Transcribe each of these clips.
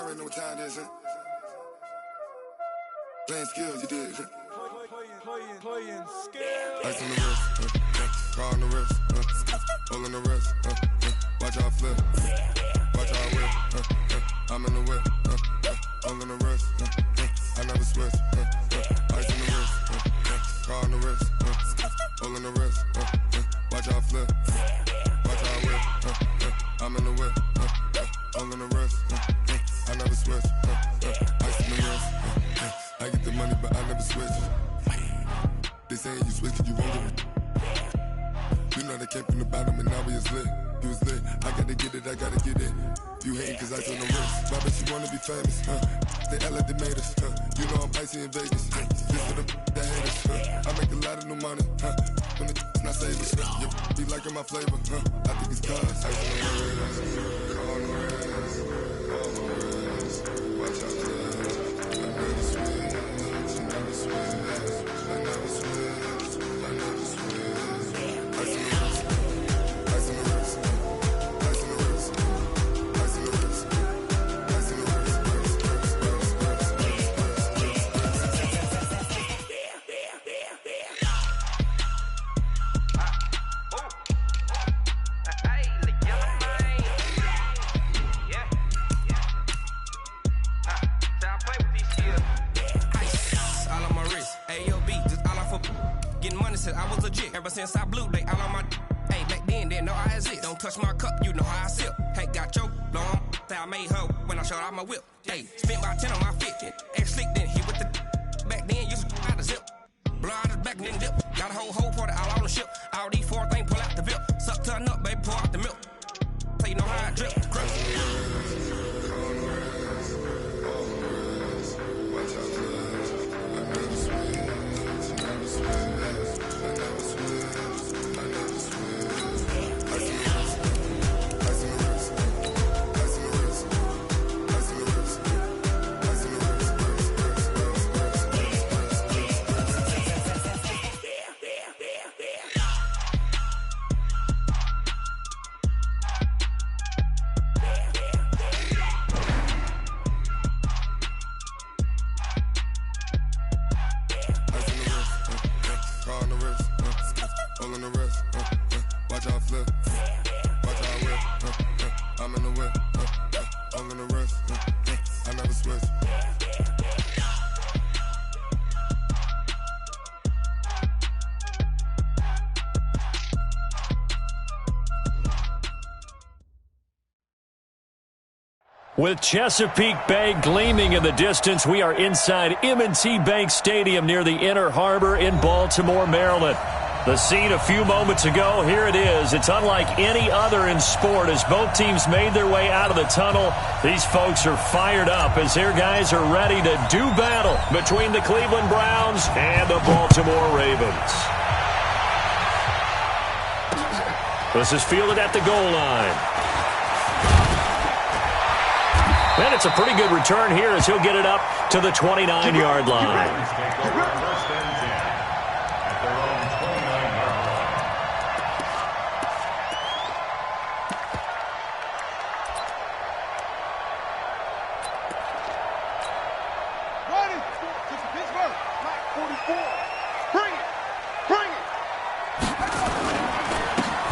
already know what time it is, huh? Playing skills, you did. Playing skills. Ice on the wrist, car on the wrist, hole in the wrist, watch how I flip, watch how I whip, I'm in the whip, hole in the wrist, I never switch, ice on the wrist, car on the wrist, hole in the wrist, watch how I flip, watch how I whip, I'm in the whip, hole in the wrist, I never switch, ice on the wrist, I get the money but I never switch. They saying you switch 'cause you won't get it. You know they came from the bottom and now we is lit. You was lit, I gotta get it, I gotta get it. You hating 'cause I told them wrist. Why bet you wanna be famous, They Ella they made us, You know I'm icy in Vegas, This for the that hate us, I make a lot of new money, When the not savers, You be liking my flavor, I think it's cause ice on the wrist, on the wrist, on the wrist. Watch out there, I never switch, I never switch. I never switch, I never switch. Ice on the wrist, ice on the wrist, ice on the wrist, ice on the wrist, ice on the wrist, I was legit ever since I blew they all on my hey back then didn't know I exist. Don't touch my cup, you know how I sip. Hey, got your long that I made her when I showed out my whip. Hey, spent about 10 on my fit. Ex slick then hit with the back then used to out the zip. Blow out his back and then dip. Got a whole party all on the ship. All these four things pull out the VIP. Suck turn up, baby, pour out the milk. So you know how I drip. With Chesapeake Bay gleaming in the distance, we are inside M&T Bank Stadium near the Inner Harbor in Baltimore, Maryland. The scene a few moments ago, here it is. It's unlike any other in sport as both teams made their way out of the tunnel. These folks are fired up as their guys are ready to do battle between the Cleveland Browns and the Baltimore Ravens. This is fielded at the goal line. And it's a pretty good return here as he'll get it up to the 29-yard line.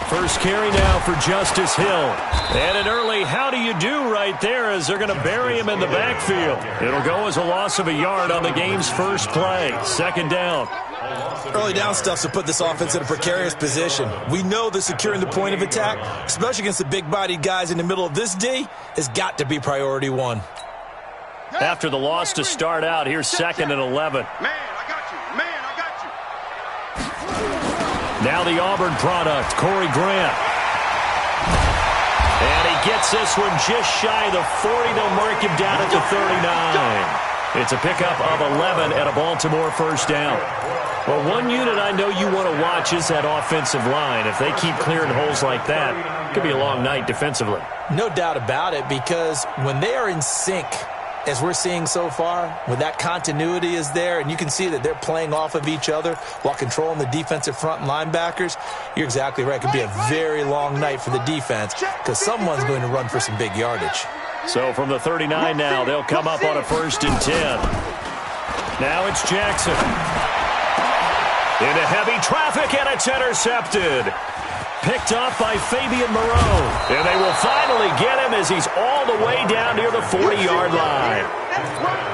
First carry now for Justice Hill. And an early how do you do right there as they're going to bury him in the backfield. It'll go as a loss of a yard on the game's first play. Second down. Early down stuff to put this offense in a precarious position. We know that securing the point of attack, especially against the big-bodied guys in the middle of this D, has got to be priority one. After the loss to start out, here's 2nd and 11. Now the Auburn product, Corey Grant. And he gets this one just shy of the 40. They'll mark him down at the 39. It's a pickup of 11 and a Baltimore first down. Well, one unit I know you want to watch is that offensive line. If they keep clearing holes like that, it could be a long night defensively. No doubt about it, because when they are in sync, as we're seeing so far, when that continuity is there, and you can see that they're playing off of each other while controlling the defensive front and linebackers, you're exactly right. It could be a very long night for the defense because someone's going to run for some big yardage. So from the 39 now, they'll come up on a 1st and 10. Now it's Jackson. Into heavy traffic, and it's intercepted. Picked off by Fabian Moreau. And they will finally get him as he's all the way down near the 40-yard line.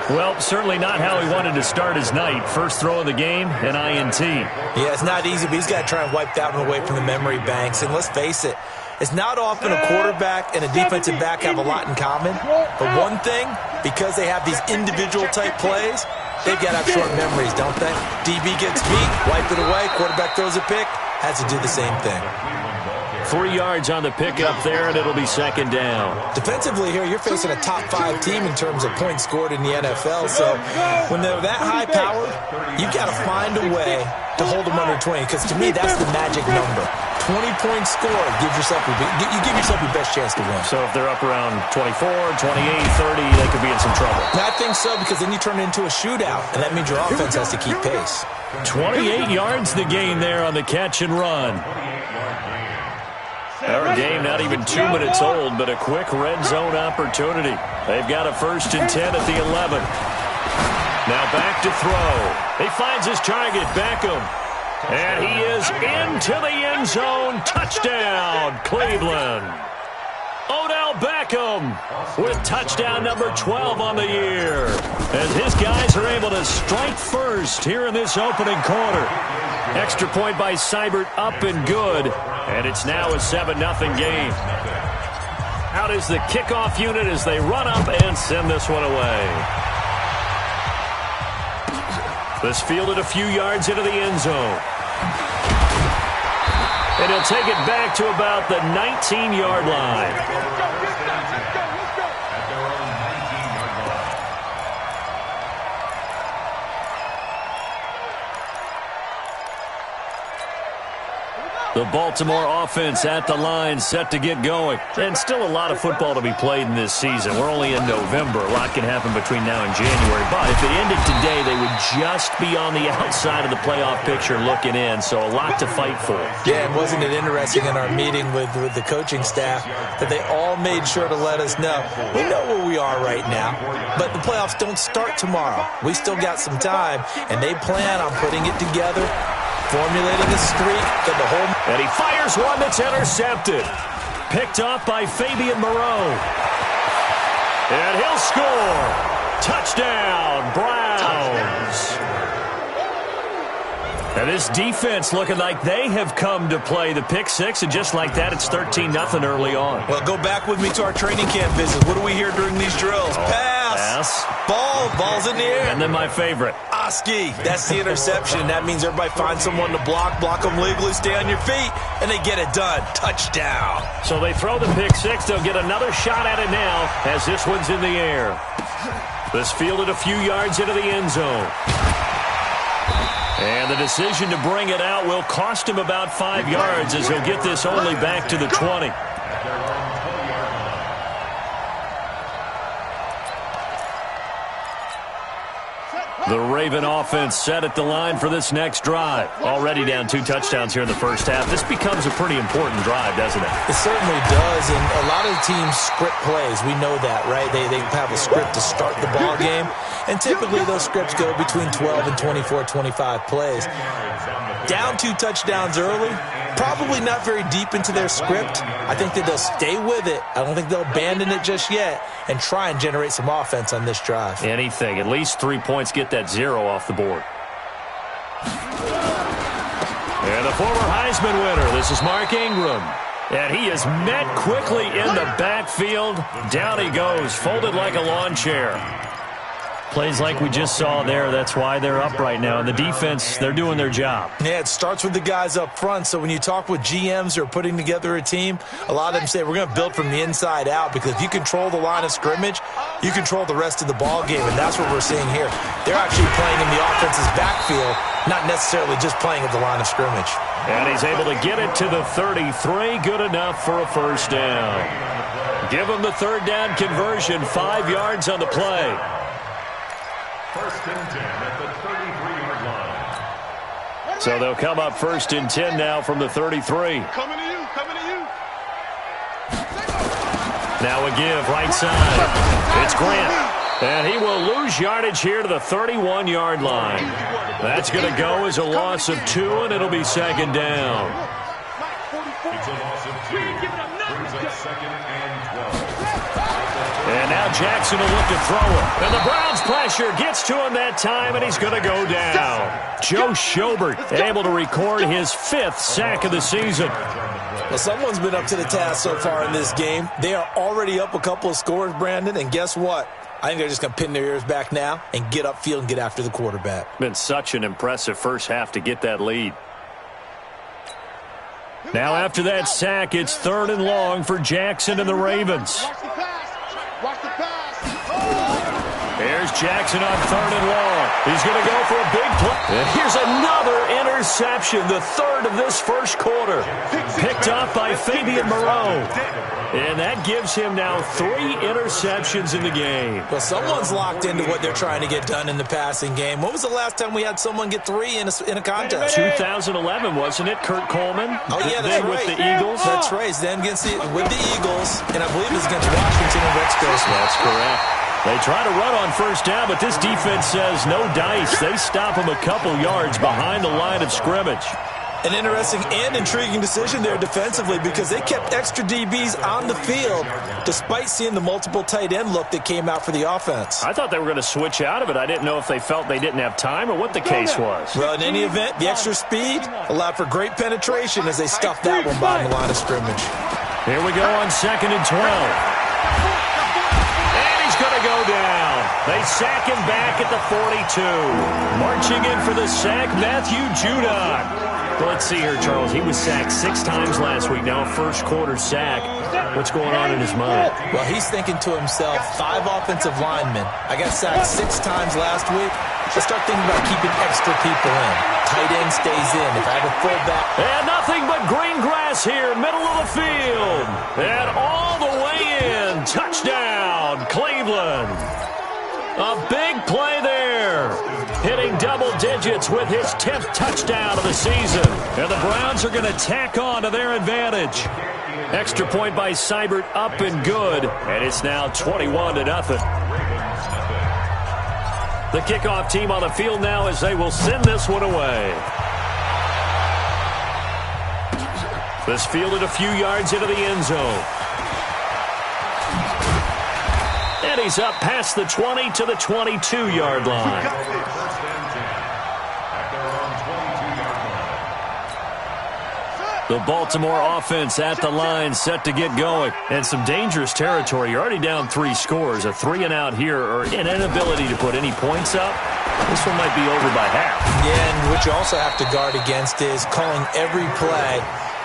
Well, certainly not how he wanted to start his night. First throw of the game, an INT. Yeah, it's not easy, but he's got to try and wipe that one away from the memory banks. And let's face it, it's not often a quarterback and a defensive back have a lot in common. But one thing, because they have these individual-type plays, they've got to have short memories, don't they? DB gets beat, wipe it away, quarterback throws a pick, has to do the same thing. 3 yards on the pickup there, and it'll be 2nd down. Defensively here, you're facing a top-5 team in terms of points scored in the NFL. So when they're that high-powered, you've got to find a way to hold them under 20. Because to me, that's the magic number. 20 points scored, you give yourself your best chance to win. So if they're up around 24, 28, 30, they could be in some trouble. I think so, because then you turn it into a shootout, and that means your offense has to keep pace. 28 yards the gain there on the catch and run. Our game not even 2 minutes old, but a quick red zone opportunity. They've got a 1st and 10 at the 11. Now back to throw. He finds his target, Beckham. And he is into the end zone. Touchdown, Cleveland. Odell Beckham with touchdown number 12 on the year. As his guys are able to strike first here in this opening quarter. Extra point by Seibert up and good. And it's now a 7-0 game. Out is the kickoff unit as they run up and send this one away. This fielded a few yards into the end zone. And he'll take it back to about the 19-yard line. The Baltimore offense at the line, set to get going. And still a lot of football to be played in this season. We're only in November. A lot can happen between now and January. But if it ended today, they would just be on the outside of the playoff picture looking in. So a lot to fight for. Yeah, and wasn't it interesting in our meeting with the coaching staff that they all made sure to let us know, we know where we are right now, but the playoffs don't start tomorrow. We still got some time, and they plan on putting it together, formulating a streak that the whole... And he fires one that's intercepted. Picked off by Fabian Moreau. And he'll score. Touchdown, Browns. And this defense looking like they have come to play the pick six, and just like that, it's 13-0 early on. Well, go back with me to our training camp visit. What do we hear during these drills? Pass. Ball's in the air. And then my favorite. Oski. That's the interception. That means everybody finds someone to block them legally, stay on your feet, and they get it done. Touchdown. So they throw the pick six. They'll get another shot at it now as this one's in the air. This fielded a few yards into the end zone. And the decision to bring it out will cost him about 5 yards as he'll get this only back to the 20. The Raven offense set at the line for this next drive. Already down 2 touchdowns here in the first half. This becomes a pretty important drive, doesn't it? It certainly does, and a lot of teams script plays. We know that, right? They have a script to start the ball game, and typically those scripts go between 12 and 24, 25 plays. Down 2 touchdowns early, probably not very deep into their script. I think that they'll stay with it. I don't think they'll abandon it just yet and try and generate some offense on this drive. Anything. At least 3 points, get that 0 off the board. And the former Heisman winner, this is Mark Ingram. And he is met quickly in the backfield. Down he goes, folded like a lawn chair. Plays like we just saw there. That's why they're up right now. And the defense, they're doing their job. Yeah, it starts with the guys up front. So when you talk with GMs who are putting together a team, a lot of them say we're going to build from the inside out, because if you control the line of scrimmage, you control the rest of the ball game, and that's what we're seeing here. They're actually playing in the offense's backfield, not necessarily just playing at the line of scrimmage. And he's able to get it to the 33. Good enough for a first down. Give him the third down conversion. 5 yards on the play. First and 10 at the 33-yard line. So they'll come up 1st and 10 now from the 33. Coming to you. Now a give right side. It's Grant. And he will lose yardage here to the 31-yard line. That's going to go as a loss of 2, and it'll be second down. It's a loss of 2. Brings up second and 12. And now Jackson will look to throw it. And the Browns pressure gets to him that time, and he's going to go down. Joe Schobert able to record his 5th sack of the season. Well, someone's been up to the task so far in this game. They are already up a couple of scores, Brandon, and guess what? I think they're just going to pin their ears back now and get upfield and get after the quarterback. Been such an impressive first half to get that lead. Now after that sack, it's 3rd and long for Jackson and the Ravens. Watch the pass. Here's Jackson on 3rd and long. He's going to go for a big play. And here's another interception, the 3rd of this first quarter. Picked off by Fabian Moreau. And that gives him now 3 interceptions in the game. Well, someone's locked into what they're trying to get done in the passing game. When was the last time we had someone get 3 in a contest? 2011, wasn't it? Kurt Coleman? Oh, yeah, that's right. With the Eagles? That's right. Then with the Eagles, and I believe it's against Washington and Rex Grossman. That's correct. They try to run on first down, but this defense says no dice. They stop him a couple yards behind the line of scrimmage. An interesting and intriguing decision there defensively because they kept extra DBs on the field despite seeing the multiple tight end look that came out for the offense. I thought they were going to switch out of it. I didn't know if they felt they didn't have time or what the case was. Well, in any event, the extra speed allowed for great penetration as they stuffed that one behind the line of scrimmage. Here we go on 2nd and 12. And he's going to go down. They sack him back at the 42. Marching in for the sack, Matthew Judon. Let's see here, Charles. He was sacked 6 times last week. Now a first quarter sack. What's going on in his mind? Well, he's thinking to himself, 5 offensive linemen. I got sacked 6 times last week. Let's start thinking about keeping extra people in. Tight end stays in. If I have a fullback. And nothing but green grass here, middle of the field. And all the way in. Touchdown, Cleveland. A big play there. Hitting double digits with his 10th touchdown of the season. And the Browns are going to tack on to their advantage. Extra point by Seibert up and good. And it's now 21-0. The kickoff team on the field now as they will send this one away. This fielded a few yards into the end zone. And he's up past the 20 to the 22-yard line. The Baltimore offense at the line, set to get going. And some dangerous territory. You're already down 3 scores. A 3-and-out here, or an inability to put any points up. This one might be over by half. Yeah, and what you also have to guard against is calling every play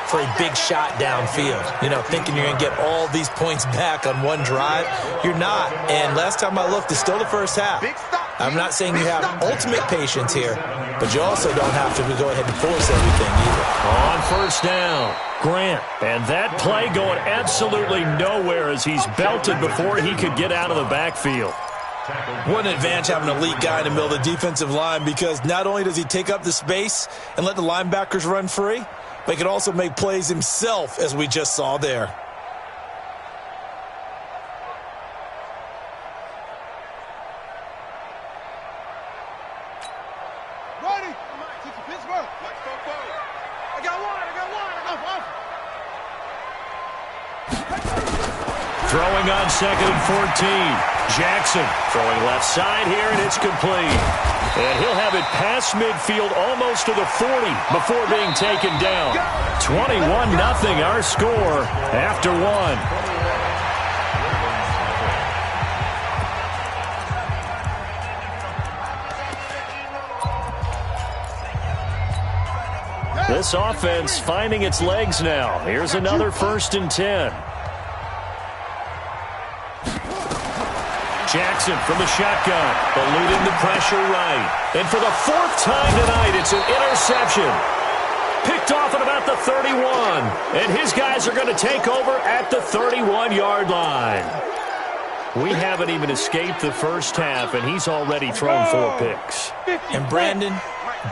for a big shot downfield. You know, thinking you're going to get all these points back on one drive. You're not. And last time I looked, it's still the first half. I'm not saying you have ultimate patience here, but you also don't have to go ahead and force everything either. On first down, Grant. And that play going absolutely nowhere as he's belted before he could get out of the backfield. What an advantage having an elite guy in the middle of the defensive line, because not only does he take up the space and let the linebackers run free, but he can also make plays himself, as we just saw there. Ready? Pittsburgh. I got one. Throwing on 2nd and 14. Jackson throwing left side here, and it's complete. And he'll have it past midfield almost to the 40 before being taken down. 21-0 our score after 1. This offense finding its legs now. Here's another 1st and 10. Jackson from the shotgun, eluding the pressure right. And for the 4th time tonight, it's an interception. Picked off at about the 31. And his guys are going to take over at the 31-yard line. We haven't even escaped the first half, and he's already thrown 4 picks. And Brandon,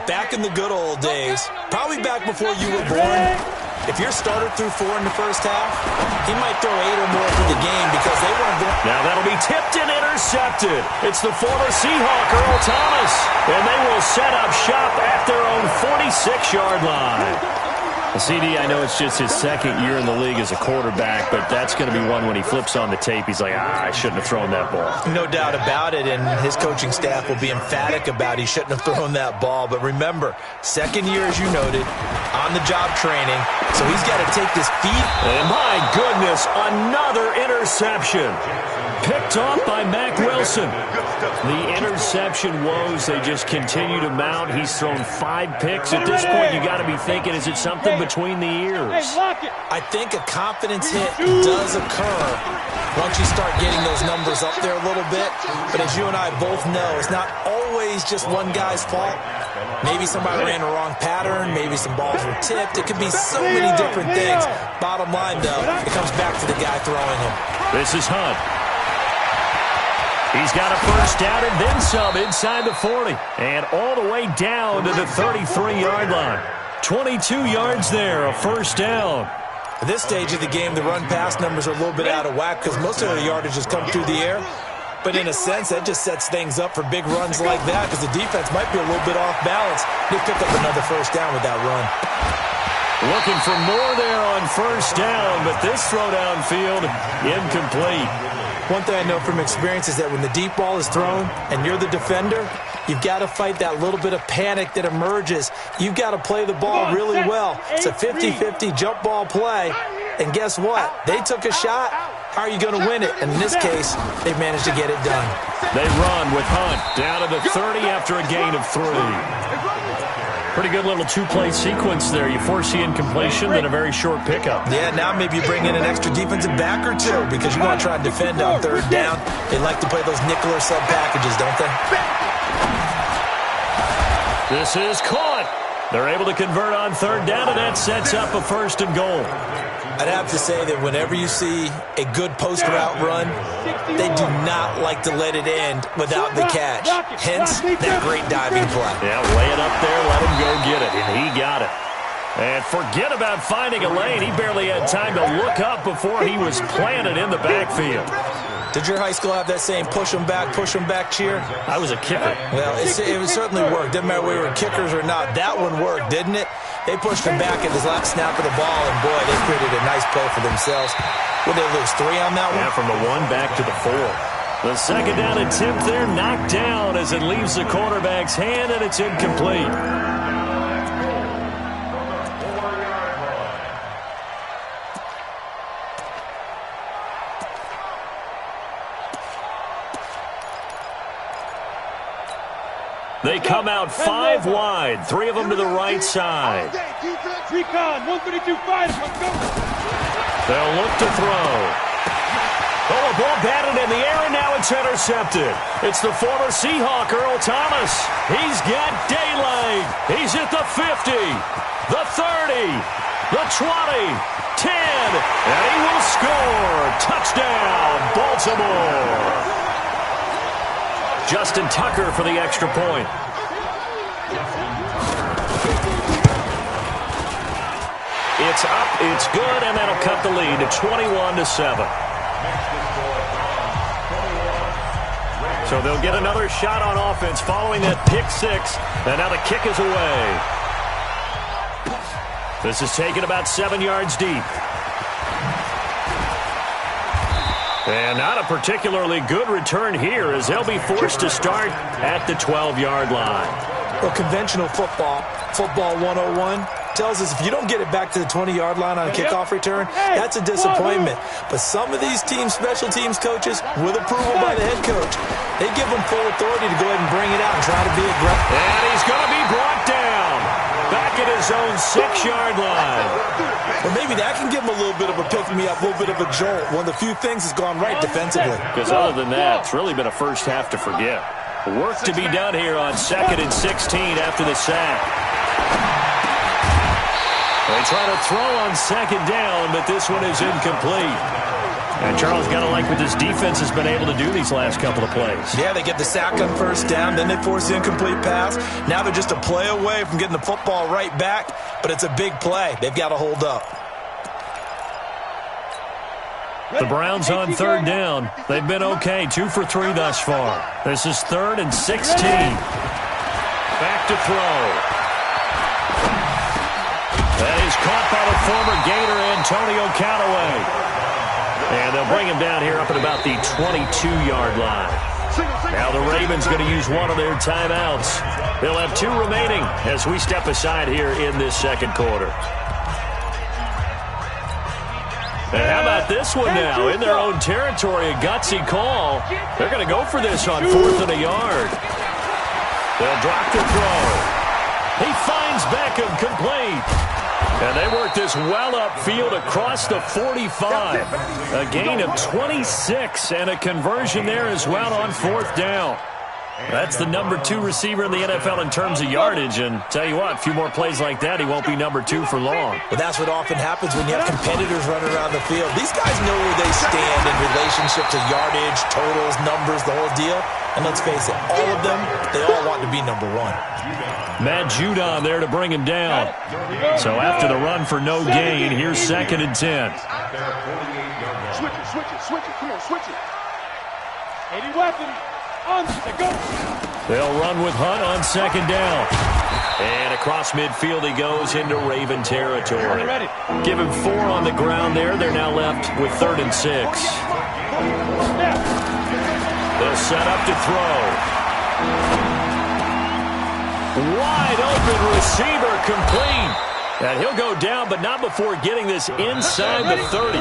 back in the good old days, probably back before you were born, If your starter threw 4 in the first half, he might throw 8 or more for the game because they weren't going. Now that'll be tipped and intercepted. It's the former Seahawk, Earl Thomas. And they will set up shop at their own 46-yard line. CD, I know it's just his second year in the league as a quarterback, but that's going to be one when he flips on the tape, he's like, I shouldn't have thrown that ball. No doubt about it, and his coaching staff will be emphatic about he shouldn't have thrown that ball. But remember, second year, as you noted, on-the-job training, so he's got to take this feed. And my goodness, another interception. Picked off by Mack Wilson. The interception woes, they just continue to mount. He's thrown 5 picks. At this point, you got to be thinking, is it something between the ears? I think a confidence hit does occur once you start getting those numbers up there a little bit. But as you and I both know, it's not always just one guy's fault. Maybe somebody ran a wrong pattern. Maybe some balls were tipped. It could be so many different things. Bottom line, though, it comes back to the guy throwing them. This is Hunt. He's got a first down and then some inside the 40. And all the way down to the 33-yard line. 22 yards there, a first down. At this stage of the game, the run-pass numbers are a little bit out of whack because most of the yardage has come through the air. But in a sense, that just sets things up for big runs like that because the defense might be a little bit off balance. They pick up another first down with that run. Looking for more there on first down, but this throw downfield incomplete. One thing I know from experience is that when the deep ball is thrown and you're the defender, you've got to fight that little bit of panic that emerges. You've got to play the ball really well. It's a 50-50 jump ball play. And guess what? They took a shot. How are you going to win it? And in this case, they've managed to get it done. They run with Hunt down to the 30 after a gain of 3. Pretty good little 2-play sequence there. You force the incompletion, then a very short pickup. Yeah, now maybe you bring in an extra defensive back or 2 because you want to try and defend on third down. They like to play those nickel or sub packages, don't they? This is caught. They're able to convert on third down, and that sets up a first and goal. I'd have to say that whenever you see a good post-route run, they do not like to let it end without the catch. Hence, that great diving play. Yeah, lay it up there, let him go get it, and he got it. And forget about finding a lane. He barely had time to look up before he was planted in the backfield. Did your high school have that saying, push them back cheer? I was a kicker. Well, it certainly worked. Didn't matter whether we were kickers or not. That one worked, didn't it? They pushed him back at his last snap of the ball, and boy, they created a nice play for themselves. Would they lose 3 on that one? Yeah, from the 1 back to the 4. The second down attempt there knocked down as it leaves the quarterback's hand, and it's incomplete. They come out 5 wide, 3 of them to the right side. Recon, 132-5, let's go. They'll look to throw. Oh, a ball batted in the air, and now it's intercepted. It's the former Seahawk, Earl Thomas. He's got daylight. He's at the 50, the 30, the 20, 10, and he will score. Touchdown, Baltimore. Justin Tucker for the extra point. It's up, it's good, and that'll cut the lead to 21-7. So they'll get another shot on offense following that pick 6, and now the kick is away. This is taken about 7 yards deep. And not a particularly good return here as they'll be forced to start at the 12-yard line. Well, conventional football 101, tells us if you don't get it back to the 20-yard line on a kickoff return, that's a disappointment. But some of these teams, special teams coaches, with approval by the head coach, they give them full authority to go ahead and bring it out and try to be aggressive. And he's going to be brought down back at his own 6-yard line. Well, maybe that can give him a little bit of a pick-me-up, a little bit of a jolt. One of the few things that's gone right defensively. Because other than that, it's really been a first half to forget. Work to be done here on 2nd and 16 after the sack. They try to throw on 2nd down, but this one is incomplete. And Charles, got to like what this defense has been able to do these last couple of plays. Yeah, they get the sack on first down, then they force the incomplete pass. Now they're just a play away from getting the football right back, but it's a big play. They've got to hold up. The Browns on third down. They've been okay, 2 for 3 thus far. This is 3rd and 16. Back to throw. That is caught by the former Gator, Antonio Callaway. And they'll bring him down here up at about the 22-yard line. Now the Ravens going to use one of their timeouts. They'll have 2 remaining as we step aside here in this second quarter. And how about this one now? In their own territory, a gutsy call. They're going to go for this on 4th and a yard. They'll drop the throw. He finds Beckham complete. And they work this well upfield across the 45. A gain of 26 and a conversion there as well on 4th down. That's the number 2 receiver in the NFL in terms of yardage. And tell you what, a few more plays like that, he won't be number 2 for long. But that's what often happens when you have competitors running around the field. These guys know where they stand in relationship to yardage, totals, numbers, the whole deal. And let's face it, all of them, they all want to be number 1. Matt Judon there to bring him down. So after the run for no gain, here's 2nd and 10. Switch it. Come on, switch it. 80 weapon. Go. They'll run with Hunt on 2nd down. And across midfield he goes into Raven territory. Give him 4 on the ground there. They're now left with 3rd and 6. They'll set up to throw. Wide open receiver complete. And he'll go down, but not before getting this inside the 30.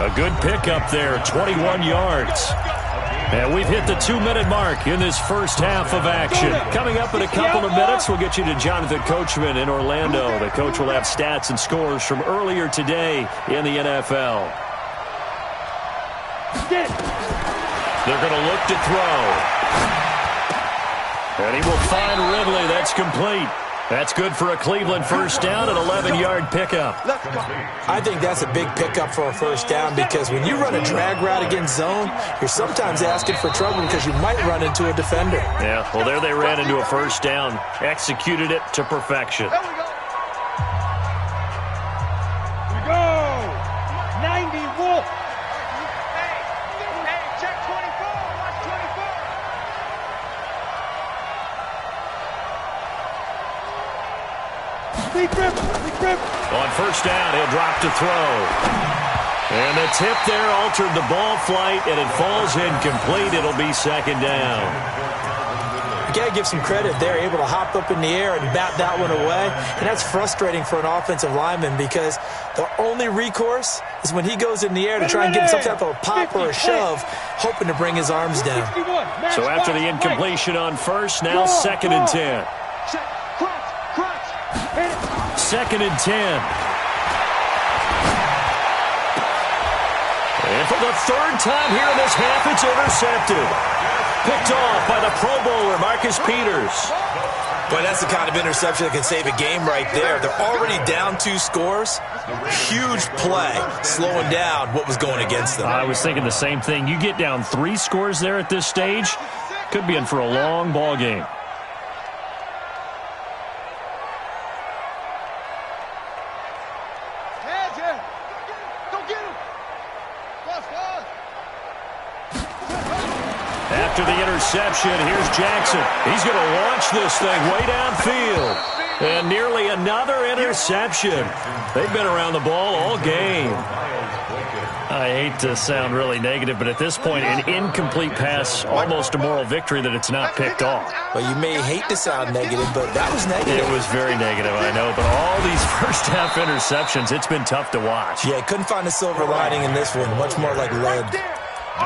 A good pickup there, 21 yards. And we've hit the 2-minute mark in this first half of action. Coming up in a couple of minutes, we'll get you to Jonathan Coachman in Orlando. The coach will have stats and scores from earlier today in the NFL. They're going to look to throw. And he will find Ridley. That's complete. That's good for a Cleveland first down, an 11-yard pickup. I think that's a big pickup for a first down because when you run a drag route against zone, you're sometimes asking for trouble because you might run into a defender. Yeah, well, there they ran into a first down, executed it to perfection. Here we go. 90 Wolf. Hey, check 24. Watch 24. On first down, he'll drop to throw. And the tip there altered the ball flight, and it falls incomplete. It'll be 2nd down. You got to give some credit. They're able to hop up in the air and bat that one away. And that's frustrating for an offensive lineman because the only recourse is when he goes in the air to try and get some type of a pop or a shove, hoping to bring his arms down. So after the incompletion on first, now 2nd and 10. 2nd and 10. And for the 3rd time here in this half, it's intercepted. Picked off by the Pro Bowler, Marcus Peters. Boy, that's the kind of interception that can save a game right there. They're already down 2 scores. Huge play, slowing down what was going against them. I was thinking the same thing. You get down 3 scores there at this stage, could be in for a long ball game. After the interception, here's Jackson. He's going to launch this thing way downfield. And nearly another interception. They've been around the ball all game. I hate to sound really negative, but at this point, an incomplete pass, almost a moral victory that it's not picked off. Well, you may hate to sound negative, but that was negative. It was very negative, I know. But all these first-half interceptions, it's been tough to watch. Yeah, couldn't find a silver lining in this one. Much more like lead.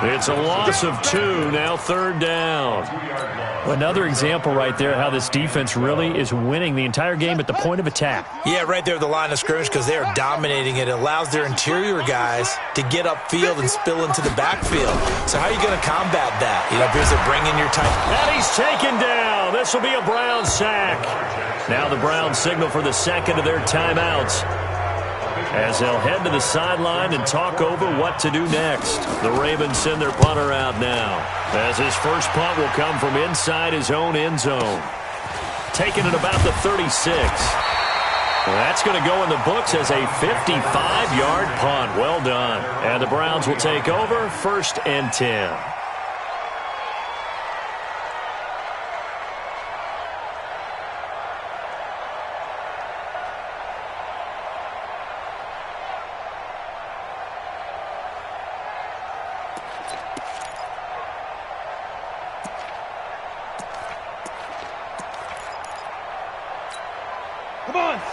It's a loss of 2, now 3rd down. Another example right there how this defense really is winning the entire game at the point of attack. Yeah, right there at the line of scrimmage because they are dominating it. It allows their interior guys to get upfield and spill into the backfield. So how are you going to combat that? You know, if there's a bring in your type. And he's taken down. This will be a Brown sack. Now the Browns signal for the 2nd of their timeouts. as they'll head to the sideline and talk over what to do next. The Ravens send their punter out now, as his first punt will come from inside his own end zone. Taking it about the 36. That's going to go in the books as a 55-yard punt. Well done. And the Browns will take over, 1st and 10.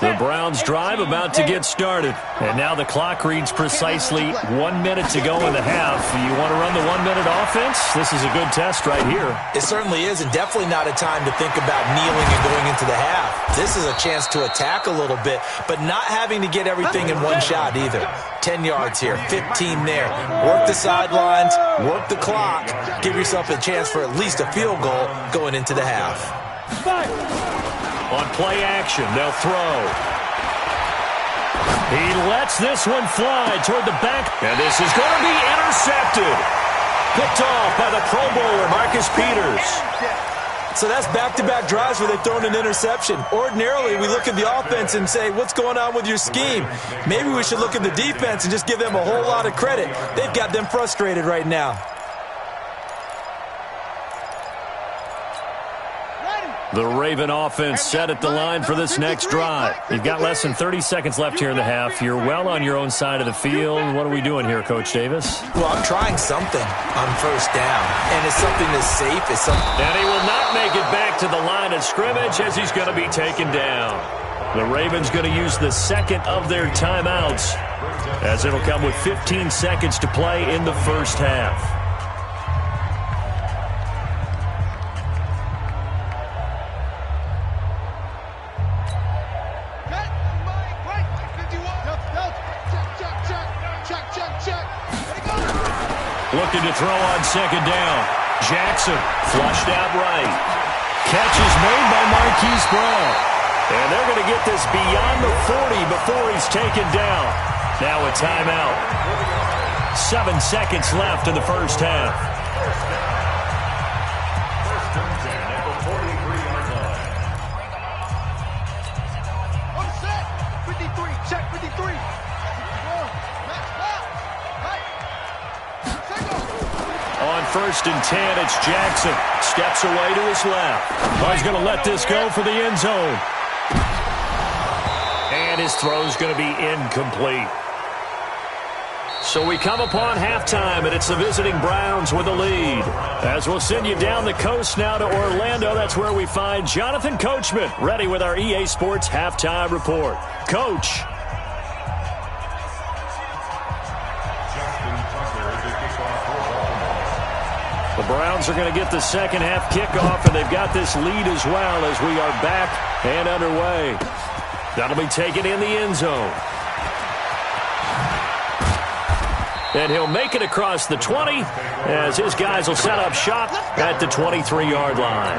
The Browns drive about to get started. And now the clock reads precisely 1 minute to go in the half. You want to run the 1 minute offense? This is a good test right here. It certainly is, and definitely not a time to think about kneeling and going into the half. This is a chance to attack a little bit, but not having to get everything in one shot either. 10 yards here, 15 there. Work the sidelines, work the clock. Give yourself a chance for at least a field goal going into the half. On play action, they'll throw. He lets this one fly toward the back, and this is going to be intercepted. Picked off by the Pro Bowler, Marcus Peters. So that's back-to-back drives where they've thrown an interception. Ordinarily, we look at the offense and say, what's going on with your scheme? Maybe we should look at the defense and just give them a whole lot of credit. They've got them frustrated right now. The Raven offense set at the line for this next drive. You've got less than 30 seconds left here in the half. You're well on your own side of the field. What are we doing here, Coach Davis? Well, I'm trying something on first down, and it's something that's safe. It's something. And he will not make it back to the line of scrimmage as he's going to be taken down. The Ravens going to use the second of their timeouts, as it'll come with 15 seconds to play in the first half. Looking to throw on second down. Jackson flushed out right. Catch is made by Marquise Brown. And they're going to get this beyond the 40 before he's taken down. Now a timeout. 7 seconds left in the first half. On 1st and 10, it's Jackson. Steps away to his left. Oh, he's going to let this go for the end zone. And his throw's going to be incomplete. So we come upon halftime, and it's the visiting Browns with a lead. As we'll send you down the coast now to Orlando, that's where we find Jonathan Coachman, ready with our EA Sports halftime report. Coach. The Browns are going to get the second half kickoff, and they've got this lead as well as we are back and underway. That'll be taken in the end zone. And he'll make it across the 20 as his guys will set up shop at the 23-yard line.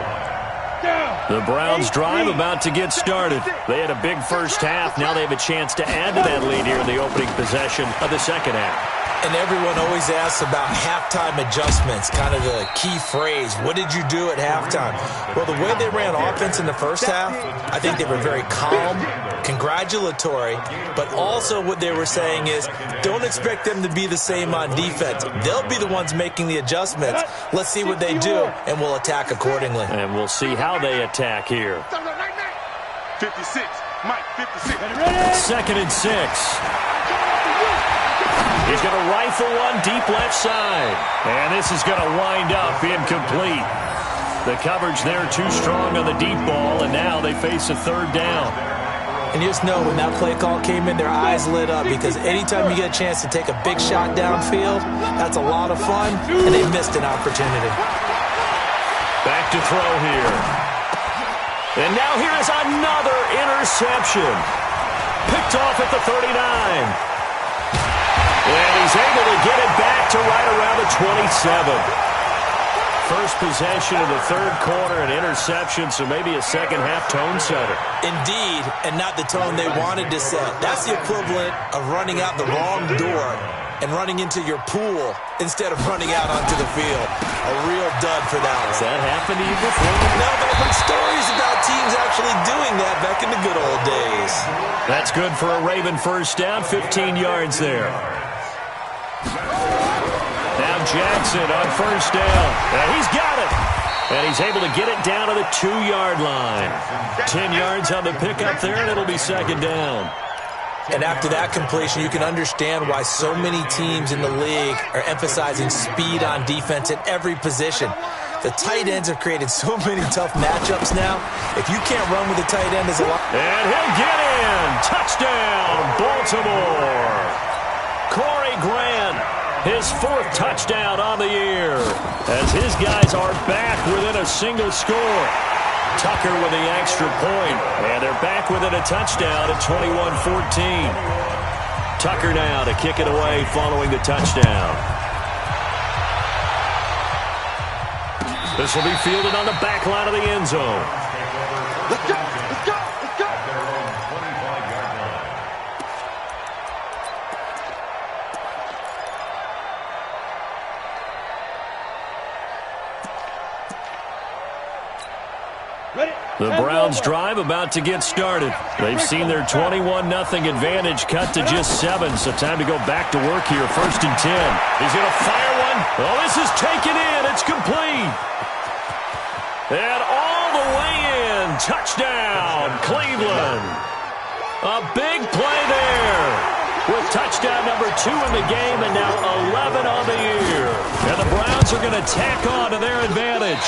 The Browns drive about to get started. They had a big first half. Now they have a chance to add to that lead here in the opening possession of the second half. And everyone always asks about halftime adjustments, kind of the key phrase. What did you do at halftime? Well, the way they ran offense in the first half, I think they were very calm, congratulatory, but also what they were saying is don't expect them to be the same on defense. They'll be the ones making the adjustments. Let's see what they do, and we'll attack accordingly. And we'll see how they attack here. 56. Mike, 56. 2nd and 6. He's going to rifle one deep left side. And this is going to wind up incomplete. The coverage there too strong on the deep ball, and now they face a third down. And you just know when that play call came in, their eyes lit up because anytime you get a chance to take a big shot downfield, that's a lot of fun, and they missed an opportunity. Back to throw here. And now here is another interception. Picked off at the 39. And he's able to get it back to right around the 27. first possession of the third quarter, an interception, so maybe a second-half tone setter. Indeed, and not the tone they wanted to set. That's the equivalent of running out the wrong door and running into your pool instead of running out onto the field. A real dud for that one. Has that happened to you before? No, but I've heard stories about teams actually doing that back in the good old days. That's good for a Raven first down, 15 yards there. Now Jackson on first down. And he's got it. And he's able to get it down to the 2-yard line. 10 yards on the pickup there, and it'll be second down. And after that completion, you can understand why so many teams in the league are emphasizing speed on defense at every position. The tight ends have created so many tough matchups now. If you can't run with a tight end as a line. And he'll get in. Touchdown, Baltimore. Corey Grant, his 4th touchdown on the year, as his guys are back within a single score. Tucker with the extra point, and they're back within a touchdown at 21-14. Tucker now to kick it away following the touchdown. This will be fielded on the back line of the end zone. Let's go, let's go, let's go. The Browns drive about to get started. They've seen their 21-0 advantage cut to just 7, so time to go back to work here. 1st and 10. He's going to fire one. Oh, this is taken in. It's complete. And all the way in. Touchdown, Cleveland. A big play there. With touchdown number 2 in the game and now 11 on the year. And the Browns are going to tack on to their advantage.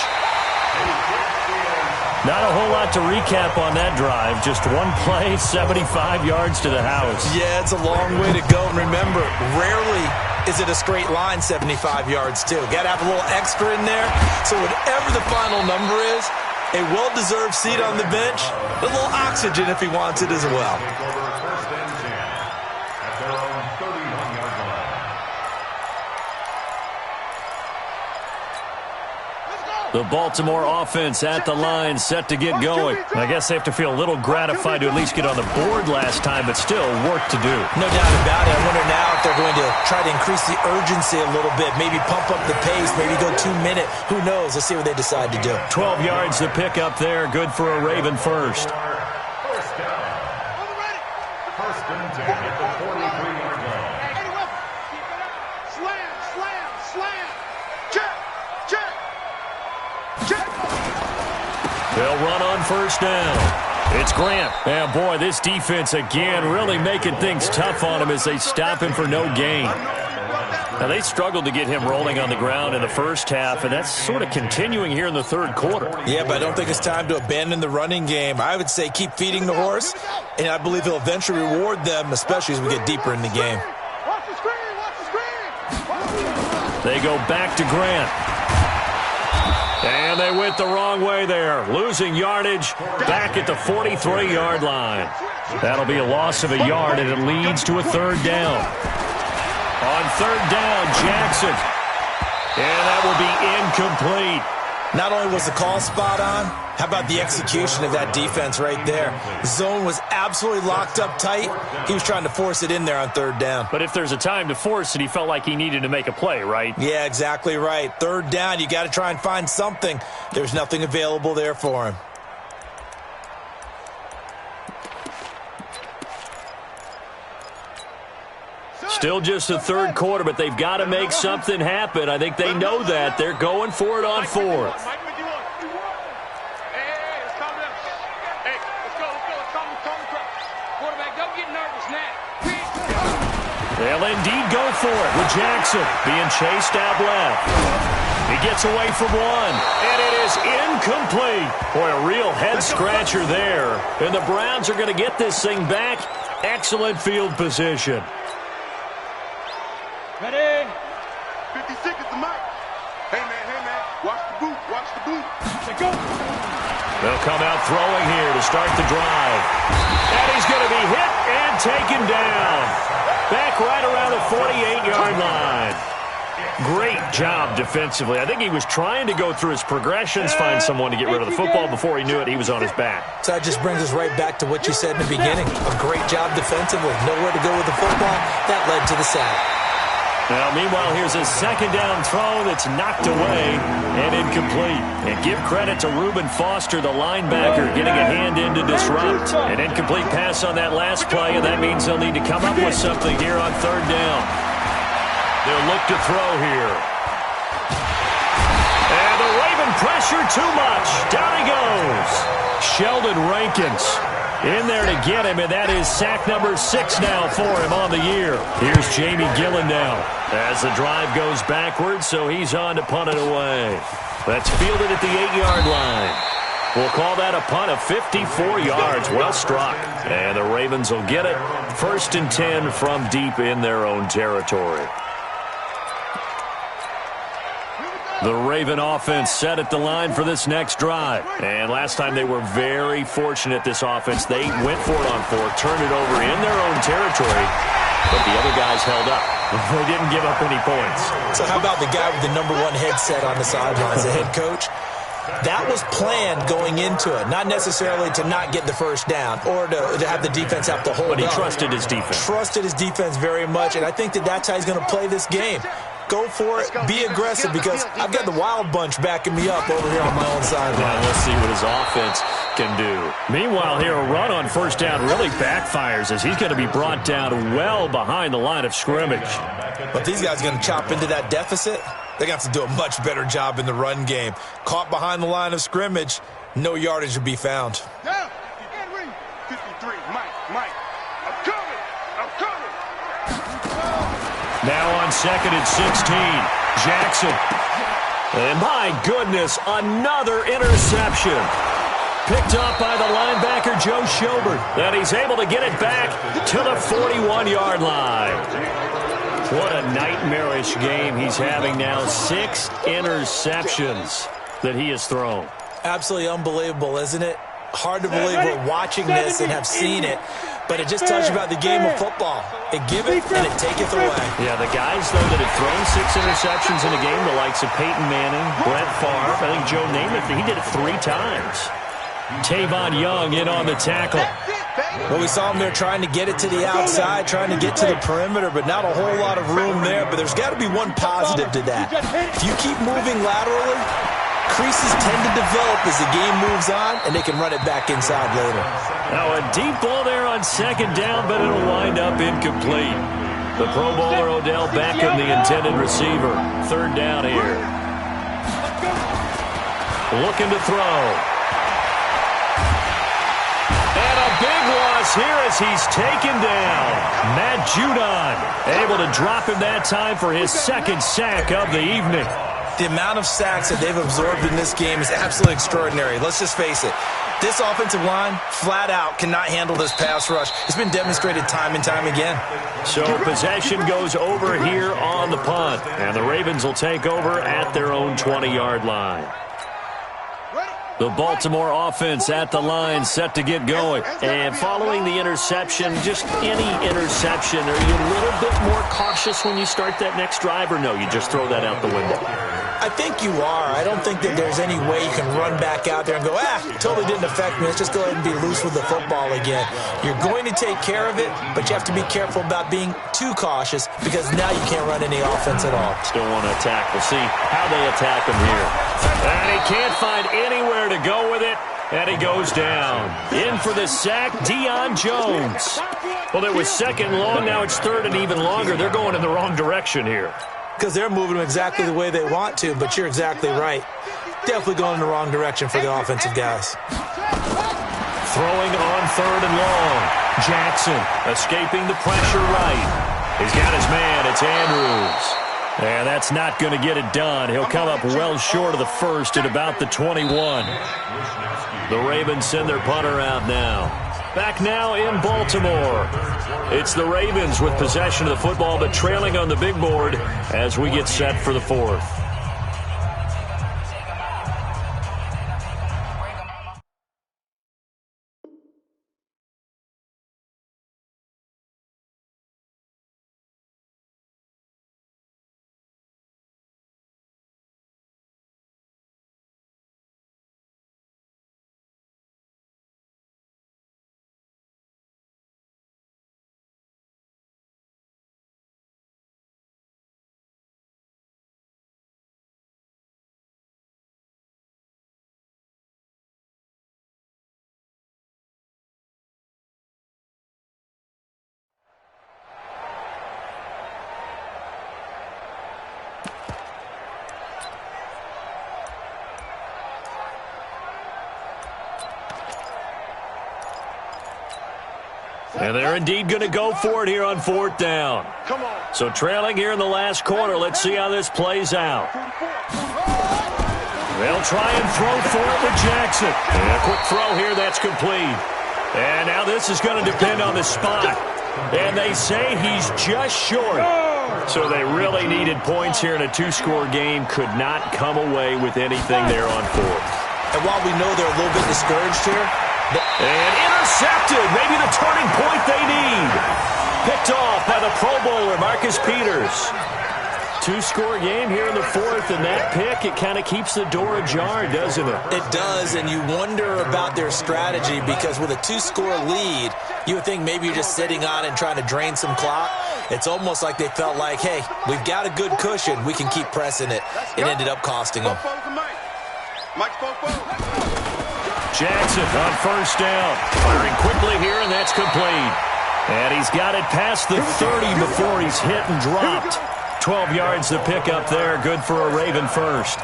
Not a whole lot to recap on that drive. Just one play, 75 yards to the house. Yeah, it's a long way to go. And remember, rarely is it a straight line 75 yards, too. Got to have a little extra in there. So whatever the final number is, a well-deserved seat on the bench, a little oxygen if he wants it as well. The Baltimore offense at the line, set to get going. I guess they have to feel a little gratified to at least get on the board last time, but still work to do. No doubt about it. I wonder now if they're going to try to increase the urgency a little bit, maybe pump up the pace, maybe go 2-minute. Who knows? Let's see what they decide to do. 12 yards to pick up there. Good for a Raven first. First down. First and 10 at the 43-yard line. Slam, slam, slam. Check, check. Check. They'll run on first down. It's Grant. And boy, this defense again really making things tough on him as they stop him for no gain. Now, they struggled to get him rolling on the ground in the first half, and that's sort of continuing here in the third quarter. Yeah, but I don't think it's time to abandon the running game. I would say keep feeding the horse, and I believe he'll eventually reward them, especially as we get deeper in the game. Watch the screen, watch the screen. They go back to Grant. And they went the wrong way there, losing yardage back at the 43-yard line. That'll be a loss of a yard, and it leads to a third down. On third down, Jackson. And that will be incomplete. Not only was the call spot on, how about the execution of that defense right there? The zone was absolutely locked up tight. He was trying to force it in there on third down. But if there's a time to force it, he felt like he needed to make a play, right? Yeah, exactly right. Third down, you got to try and find something. There's nothing available there for him. Still just the third quarter, but they've got to make something happen. I think they know that. They're going for it on fourth. They'll indeed go for it with Jackson being chased out left. He gets away from one, and it is incomplete. Boy, a real head-scratcher there. And the Browns are going to get this thing back. Excellent field position. Ready? 50 seconds to Mike. Hey, man, watch the boot, watch the boot. Let's go. They'll come out throwing here to start the drive. And he's going to be hit and taken down. Back right around the 48-yard line. Great job defensively. I think he was trying to go through his progressions, find someone to get rid of the football. Before he knew it, he was on his back. So that just brings us right back to what you said in the beginning. A great job defensively. Nowhere to go with the football. That led to the sack. Now, meanwhile, here's a second down throw that's knocked away and incomplete. And give credit to Reuben Foster, the linebacker, getting a hand in to disrupt. An incomplete pass on that last play, and that means they'll need to come up with something here on third down. They'll look to throw here. And the Raven pressure too much. Down he goes. Sheldon Rankins in there to get him, and that is sack number 6 now for him on the year. Here's Jamie Gillen now as the drive goes backwards, so he's on to punt it away. That's fielded at the 8-yard line. We'll call that a punt of 54 yards. Well struck. And the Ravens will get it. 1st and 10 from deep in their own territory. The Raven offense set at the line for this next drive. And last time they were very fortunate, this offense. They went for it on 4, turned it over in their own territory, but the other guys held up. They didn't give up any points. So how about the guy with the number 1 headset on the sidelines, the head coach? That was planned going into it, not necessarily to not get the first down or to have the defense have to hold up. But he trusted his defense. Trusted his defense very much, and I think that's how he's going to play this game. Go for it. Be aggressive, because I've got the wild bunch backing me up over here on my own sideline. Yeah, we'll see what his offense can do. Meanwhile, here, a run on first down really backfires as he's going to be brought down well behind the line of scrimmage. But these guys are going to chop into that deficit. They're going to have to do a much better job in the run game. Caught behind the line of scrimmage, no yardage to be found. Down. 53. Mike. I'm coming. Now on 2nd and 16, Jackson. And my goodness, another interception. Picked up by the linebacker, Joe Schobert. That he's able to get it back to the 41-yard line. What a nightmarish game he's having now. 6 interceptions that he has thrown. Absolutely unbelievable, isn't it? Hard to believe we're watching this and have seen it, but it just tells you about the game of football. It giveth and it taketh away. Yeah, the guys, though, that have thrown 6 interceptions in a game, the likes of Peyton Manning, Brett Favre, I think Joe Namath, he did it 3 times. Tavon Young in on the tackle. Well, we saw him there trying to get it to the outside, trying to get to the perimeter, but not a whole lot of room there. But there's got to be one positive to that. If you keep moving laterally, creases tend to develop as the game moves on, and they can run it back inside later. Now a deep ball there on 2nd down, but it'll wind up incomplete. The Pro Bowler Odell Beckham, the intended receiver. 3rd down here. Looking to throw. And a big loss here as he's taken down. Matt Judon able to drop him that time for his 2nd sack of the evening. The amount of sacks that they've absorbed in this game is absolutely extraordinary. Let's just face it. This offensive line, flat out, cannot handle this pass rush. It's been demonstrated time and time again. So possession goes over here on the punt, and the Ravens will take over at their own 20-yard line. The Baltimore offense at the line, set to get going. And following the interception, just any interception, are you a little bit more cautious when you start that next drive, or no, you just throw that out the window? I think you are. I don't think that there's any way you can run back out there and go, totally didn't affect me. Let's just go ahead and be loose with the football again. You're going to take care of it, but you have to be careful about being too cautious, because now you can't run any offense at all. Still want to attack. We'll see how they attack him here. And he can't find anywhere to go with it, and he goes down. In for the sack, Deion Jones. Well, it was 2nd long, now it's 3rd and even longer. They're going in the wrong direction here. Because they're moving them exactly the way they want to, but you're exactly right. Definitely going in the wrong direction for the offensive guys. Throwing on 3rd and long. Jackson escaping the pressure right. He's got his man. It's Andrews. And that's not going to get it done. He'll come up well short of the 1st at about the 21. The Ravens send their punter out now. Back now in Baltimore. It's the Ravens with possession of the football, but trailing on the big board as we get set for the 4th. And they're indeed going to go for it here on 4th down. So trailing here in the last quarter. Let's see how this plays out. They'll try and throw for it with Jackson. And a quick throw here, that's complete. And now this is going to depend on the spot. And they say he's just short. So they really needed points here in a 2-score game. Could not come away with anything there on 4th. And while we know they're a little bit discouraged here. And intercepted. Maybe the turning point they need. Picked off by the Pro Bowler, Marcus Peters. 2-score game here in the 4th, and that pick, it kind of keeps the door ajar, doesn't it? It does, and you wonder about their strategy because with a 2-score lead, you would think maybe you're just sitting on it and trying to drain some clock. It's almost like they felt like, hey, we've got a good cushion. We can keep pressing it. It ended up costing them. Jackson on 1st down. Firing quickly here, and that's complete. And he's got it past the 30 before he's hit and dropped. 12 yards to pick up there. Good for a Raven first.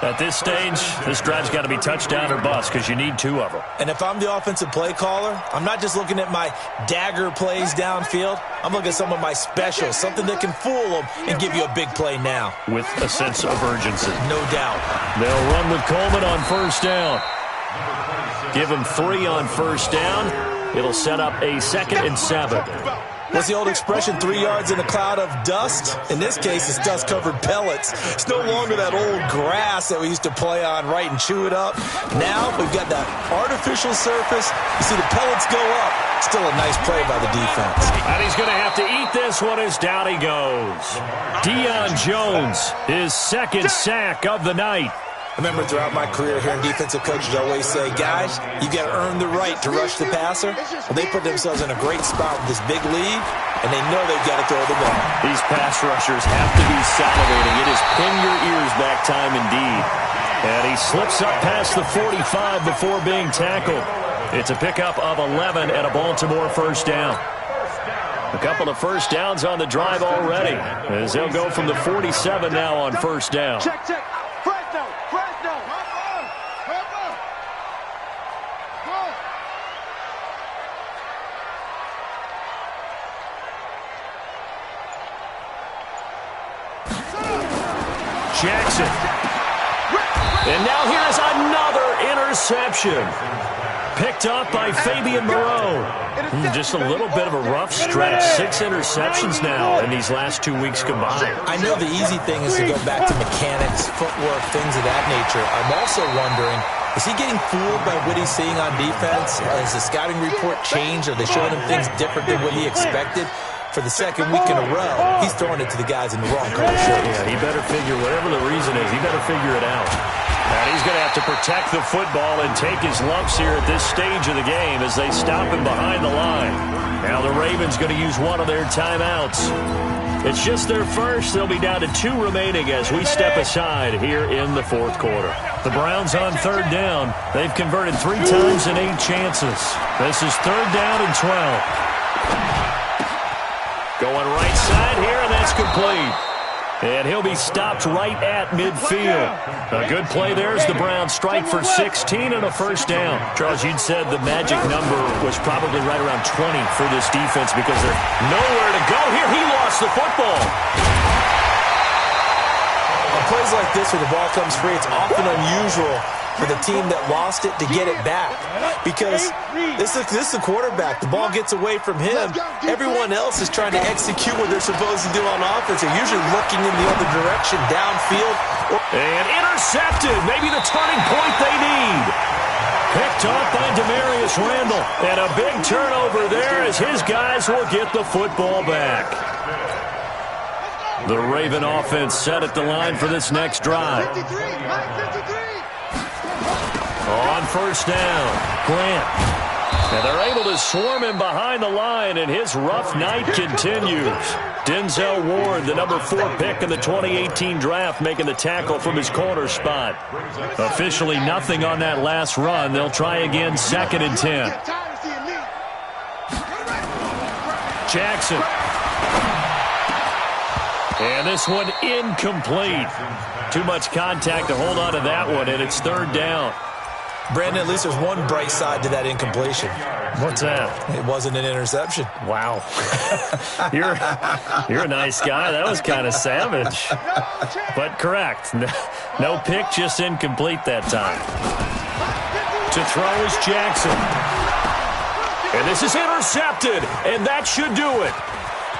At this stage, this drive's got to be touchdown or bust because you need 2 of them. And if I'm the offensive play caller, I'm not just looking at my dagger plays downfield. I'm looking at some of my specials, something that can fool them and give you a big play now. With a sense of urgency. No doubt. They'll run with Coleman on 1st down. Give him 3 on 1st down. It'll set up a 2nd and 7. What's the old expression, 3 yards in a cloud of dust? In this case, it's dust-covered pellets. It's no longer that old grass that we used to play on, right, and chew it up. Now we've got that artificial surface. You see the pellets go up. Still a nice play by the defense. And he's going to have to eat this one as down he goes. Deion Jones, his 2nd sack of the night. I remember throughout my career hearing defensive coaches always say, guys, you got to earn the right to rush the passer. Well, they put themselves in a great spot with this big lead, and they know they've got to throw the ball. These pass rushers have to be salivating. It is pin your ears back time indeed. And he slips up past the 45 before being tackled. It's a pickup of 11 and a Baltimore 1st down. A couple of 1st downs on the drive already, as they'll go from the 47 now on 1st down. Check. Jackson. And now here's another interception. Picked up by Fabian Moreau. Just a little bit of a rough stretch. 6 interceptions now in these last 2 weeks combined. I know the easy thing is to go back to mechanics, footwork, things of that nature. I'm also wondering, is he getting fooled by what he's seeing on defense? Has the scouting report changed? Are they showing him things different than what he expected? For the 2nd week in a row, he's throwing it to the guys in the wrong color shirts. Yeah, he better figure, whatever the reason is, he better figure it out. And he's going to have to protect the football and take his lumps here at this stage of the game as they stop him behind the line. Now the Ravens going to use one of their timeouts. It's just their first. They'll be down to 2 remaining as we step aside here in the 4th quarter. The Browns on 3rd down. They've converted 3 times in 8 chances. This is 3rd down and 12. Going right side here, and that's complete. And he'll be stopped right at midfield. A good play there as the Browns strike for 16 and a 1st down. Charles, you'd said the magic number was probably right around 20 for this defense because they're nowhere to go here. He lost the football. On plays like this where the ball comes free, it's often unusual for the team that lost it to get it back. Because this is the quarterback. The ball gets away from him. Everyone else is trying to execute what they're supposed to do on offense. They're usually looking in the other direction, downfield. And intercepted. Maybe the turning point they need. Picked off by Demarius Randall. And a big turnover there as his guys will get the football back. The Raven offense set at the line for this next drive. On 1st down, Grant. And they're able to swarm him behind the line, and his rough night continues. Denzel Ward, the number 4 pick in the 2018 draft, making the tackle from his corner spot. Officially nothing on that last run. They'll try again, 2nd and 10. Jackson. And this one incomplete. Too much contact to hold on to that one, and it's 3rd down. Brandon, at least there's one bright side to that incompletion. What's that? It wasn't an interception. Wow. You're a nice guy. That was kind of savage. But correct. No pick, just incomplete that time. To throw is Jackson. And this is intercepted, and that should do it.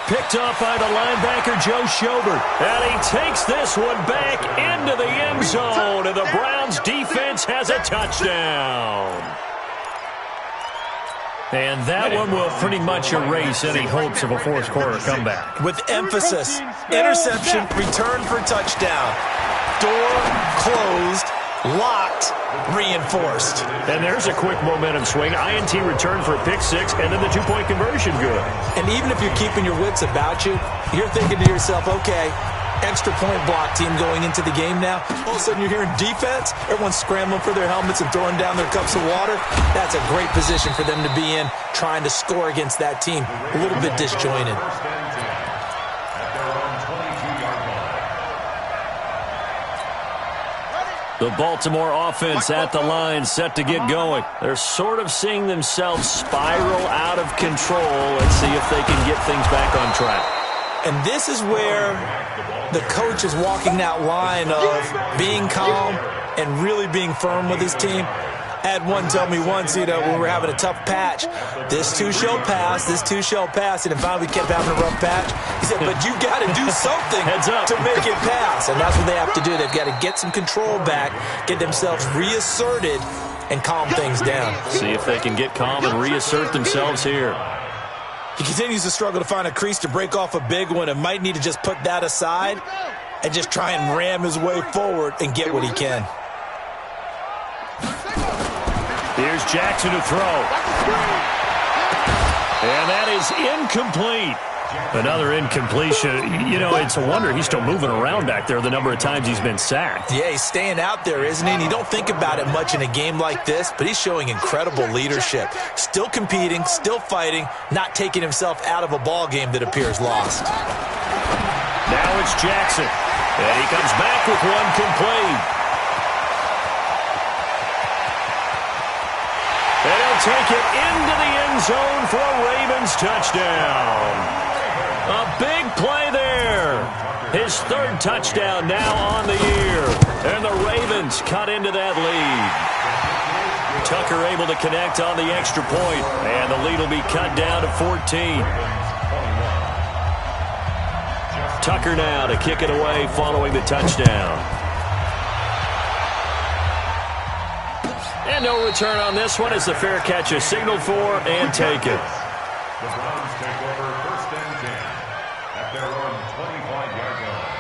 Picked up by the linebacker, Joe Schobert. And he takes this one back into the end zone, and the Browns defense has a touchdown. And that one will pretty much erase any hopes of a fourth quarter comeback. With emphasis, interception, return for touchdown. Door closed, locked, reinforced. And there's a quick momentum swing. INT return for a pick six, and then the two-point conversion good. And even if you're keeping your wits about you, you're thinking to yourself, okay, extra point block team going into the game now. All of a sudden you're hearing defense. Everyone's scrambling for their helmets and throwing down their cups of water. That's a great position for them to be in, trying to score against that team. A little bit disjointed. The Baltimore offense at the line, set to get going. They're sort of seeing themselves spiral out of control. Let's see if they can get things back on track. And this is where the coach is walking that line of being calm and really being firm with his team. I had one tell me once, when we were having a tough patch, this too shall pass, this too shall pass, and then finally we kept having a rough patch. He said, but you got to do something to make it pass, and that's what they have to do. They've got to get some control back, get themselves reasserted, and calm things down. See if they can get calm and reassert themselves here. He continues to struggle to find a crease to break off a big one and might need to just put that aside and just try and ram his way forward and get what he can. Here's Jackson to throw. And that is incomplete. Another incompletion. It's a wonder he's still moving around back there the number of times he's been sacked. Yeah, he's staying out there, isn't he? And you don't think about it much in a game like this, but he's showing incredible leadership. Still competing, still fighting, not taking himself out of a ball game that appears lost. Now it's Jackson. And he comes back with one complete. And he'll take it into the end zone for a Ravens touchdown. A big play there. His third touchdown now on the year. And the Ravens cut into that lead. Tucker able to connect on the extra point. And the lead will be cut down to 14. Tucker now to kick it away following the touchdown. And no return on this one as the fair catch is signaled for and taken. The Browns take over first and 10 at their own 25-yard line.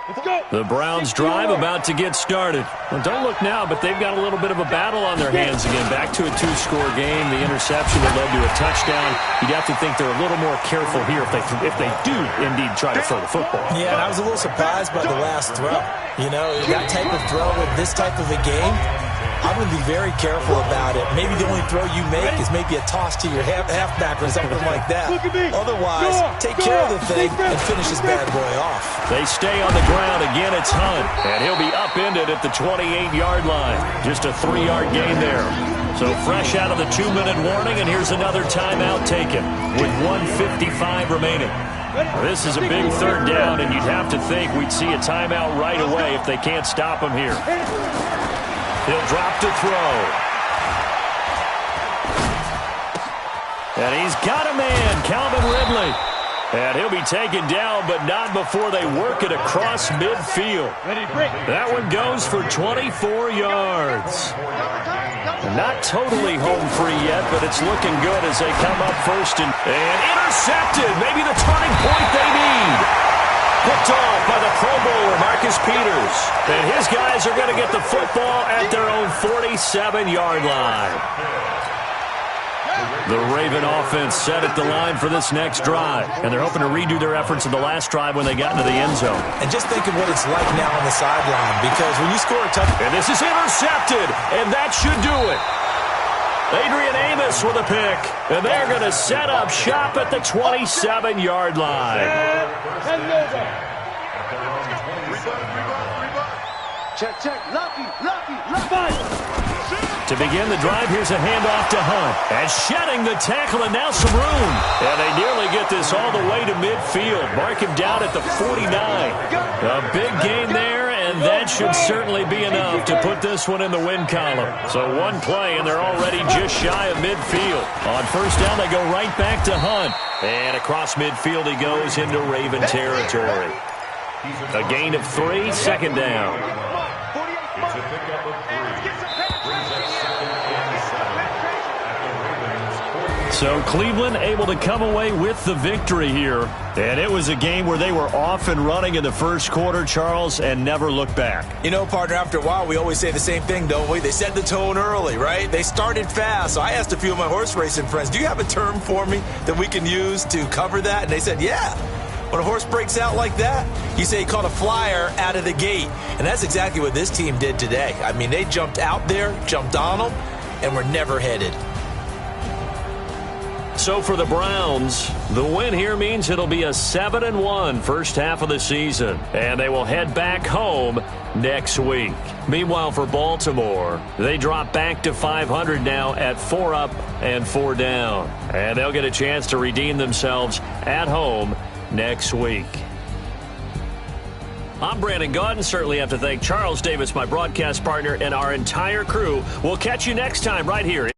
Let's go. The Browns drive about to get started. Well, don't look now, but they've got a little bit of a battle on their hands again. Back to a two-score game. The interception that led to a touchdown. You'd have to think they're a little more careful here if they do indeed try to throw the football. Yeah, and I was a little surprised by the last throw. That type of throw with this type of a game, I'm going to be very careful about it. Maybe the only throw you make is maybe a toss to your halfback or something like that. Otherwise, take care of the thing and finish this bad boy off. They stay on the ground. Again, it's Hunt. And he'll be upended at the 28-yard line. Just a 3-yard gain there. So fresh out of the 2-minute warning, and here's another timeout taken with 1:55 remaining. This is a big third down, and you'd have to think we'd see a timeout right away if they can't stop him here. He'll drop to throw. And he's got a man, Calvin Ridley. And he'll be taken down, but not before they work it across midfield. That one goes for 24 yards. Not totally home free yet, but it's looking good as they come up first and intercepted. Maybe the turning point they need. Picked off by the Pro Bowler, Marcus Peters. And his guys are going to get the football at their own 47-yard line. The Raven offense set at the line for this next drive. And they're hoping to redo their efforts in the last drive when they got into the end zone. And just think of what it's like now on the sideline, because when you score a touchdown. And this is intercepted, and that should do it. Adrian Amos with a pick. And they're going to set up shop at the 27-yard line. Check, check. Lucky. To begin the drive, here's a handoff to Hunt. And shedding the tackle, and now some room. And they nearly get this all the way to midfield. Mark him down at the 49. A big gain there, and that should certainly be enough to put this one in the win column. So one play, and they're already just shy of midfield. On first down, they go right back to Hunt. And across midfield he goes into Raven territory. A gain of 3, second down. It's a pickup of 3. Brings up 2nd and 7 at the Ravens 40. So Cleveland able to come away with the victory here. And it was a game where they were off and running in the first quarter, Charles, and never looked back. You know, partner, after a while, we always say the same thing, don't we? They set the tone early, right? They started fast. So I asked a few of my horse racing friends, do you have a term for me that we can use to cover that? And they said, yeah. When a horse breaks out like that, you say he caught a flyer out of the gate. And that's exactly what this team did today. I mean, they jumped out there, jumped on them, and were never headed. So for the Browns, the win here means it'll be a 7-1 first half of the season. And they will head back home next week. Meanwhile, for Baltimore, they drop back to 500 now at 4 up and 4 down. And they'll get a chance to redeem themselves at home next week. I'm Brandon Gaudin. Certainly have to thank Charles Davis, my broadcast partner, and our entire crew. We'll catch you next time right here.